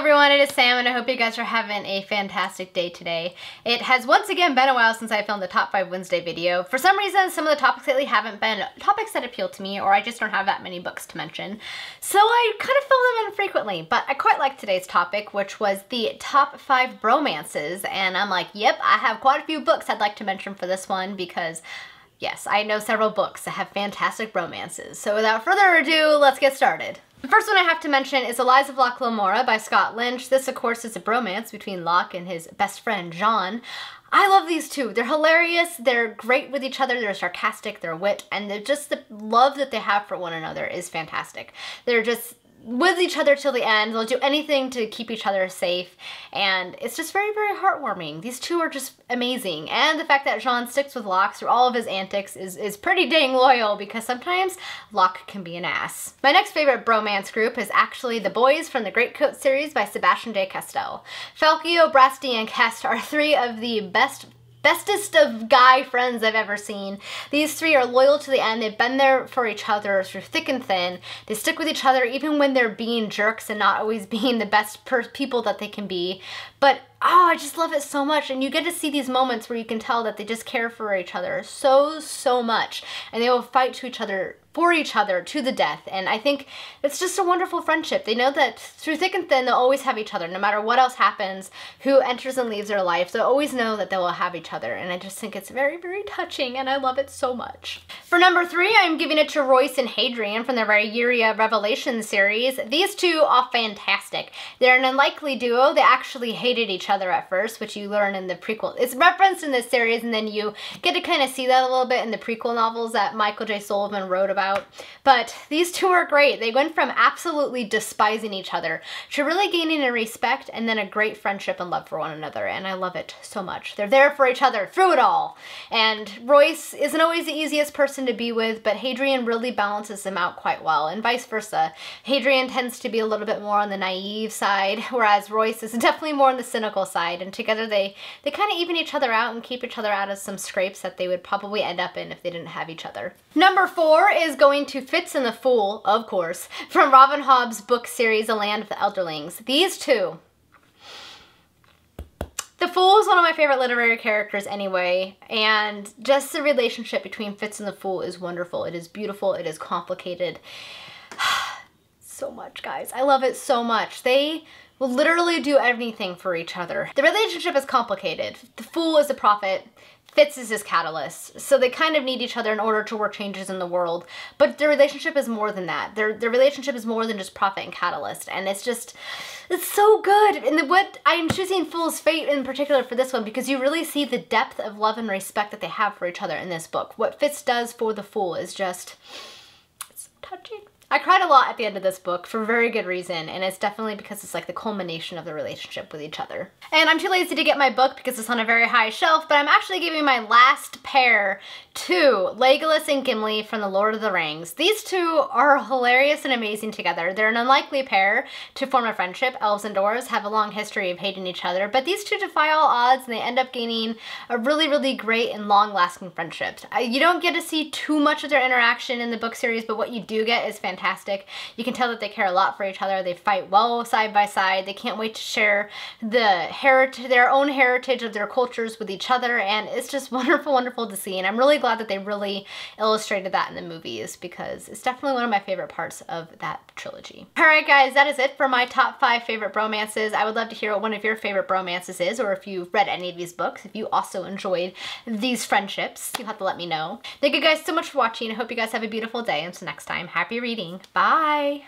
everyone, it is Sam and I hope you guys are having a fantastic day today. It has once again been a while since I filmed the Top 5 Wednesday video. For some reason, some of the topics lately haven't been topics that appeal to me, or I just don't have that many books to mention. So I kind of fill them in frequently, but I quite like today's topic, which was the top 5 bromances, and I'm like, yep, I have quite a few books I'd like to mention for this one because yes, I know several books that have fantastic bromances. So without further ado, let's get started. The first one I have to mention is The Lies of Locke Lamora by Scott Lynch. This, of course, is a bromance between Locke and his best friend, John. I love these two. They're hilarious, they're great with each other, they're sarcastic, they're wit, and they're just the love that they have for one another is fantastic. They're just with each other till the end. They'll do anything to keep each other safe, and it's just very, very heartwarming. These two are just amazing, and the fact that Jean sticks with Locke through all of his antics is pretty dang loyal, because sometimes Locke can be an ass. My next favorite bromance group is actually The Boys from the Greatcoat series by Sebastian de Castell. Falkio, Brasti, and Kest are three of the bestest of guy friends I've ever seen. These three are loyal to the end. They've been there for each other through thick and thin. They stick with each other even when they're being jerks and not always being the best people that they can be. But oh, I just love it so much, and you get to see these moments where you can tell that they just care for each other so much, and they will fight for each other to the death, and I think it's just a wonderful friendship. They know that through thick and thin, they'll always have each other, no matter what else happens, who enters and leaves their life, they'll always know that they will have each other, and I just think it's very, very touching, and I love it so much. For number 3, I'm giving it to Royce and Hadrian from the Rhaenyra Revelation series. These two are fantastic. They're an unlikely duo. They actually hated each other at first, which you learn in the prequel. It's referenced in this series, and then you get to kind of see that a little bit in the prequel novels that Michael J. Sullivan wrote about. But these two are great. They went from absolutely despising each other to really gaining a respect and then a great friendship and love for one another, and I love it so much. They're there for each other through it all. And Royce isn't always the easiest person to be with, but Hadrian really balances them out quite well, and vice versa. Hadrian tends to be a little bit more on the naive side, whereas Royce is definitely more on the cynical side, and together they kind of even each other out and keep each other out of some scrapes that they would probably end up in if they didn't have each other. Number 4 is going to Fitz and the Fool, of course, from Robin Hobb's book series, The Land of the Elderlings. These two. The Fool is one of my favorite literary characters anyway, and just the relationship between Fitz and the Fool is wonderful. It is beautiful, it is complicated. So much, guys. I love it so much. They will literally do anything for each other. The relationship is complicated. The Fool is the prophet. Fitz is his catalyst. So they kind of need each other in order to work changes in the world. But their relationship is more than that. Their relationship is more than just prophet and catalyst. And it's so good. And what I'm choosing Fool's Fate in particular for this one, because you really see the depth of love and respect that they have for each other in this book. What Fitz does for the Fool is just, it's touching. I cried a lot at the end of this book for very good reason, and it's definitely because it's like the culmination of the relationship with each other. And I'm too lazy to get my book because it's on a very high shelf, but I'm actually giving my last pair to Legolas and Gimli from The Lord of the Rings. These two are hilarious and amazing together. They're an unlikely pair to form a friendship. Elves and dwarves have a long history of hating each other, but these two defy all odds, and they end up gaining a really, really great and long-lasting friendship. You don't get to see too much of their interaction in the book series, but what you do get is fantastic. You can tell that they care a lot for each other. They fight well side by side. They can't wait to share their own heritage of their cultures with each other, and it's just wonderful, wonderful to see. And I'm really glad that they really illustrated that in the movies, because it's definitely one of my favorite parts of that trilogy. Alright guys, that is it for my top 5 favorite bromances. I would love to hear what one of your favorite bromances is, or if you've read any of these books, if you also enjoyed these friendships, you'll have to let me know. Thank you guys so much for watching. I hope you guys have a beautiful day. Until next time, happy reading. Bye!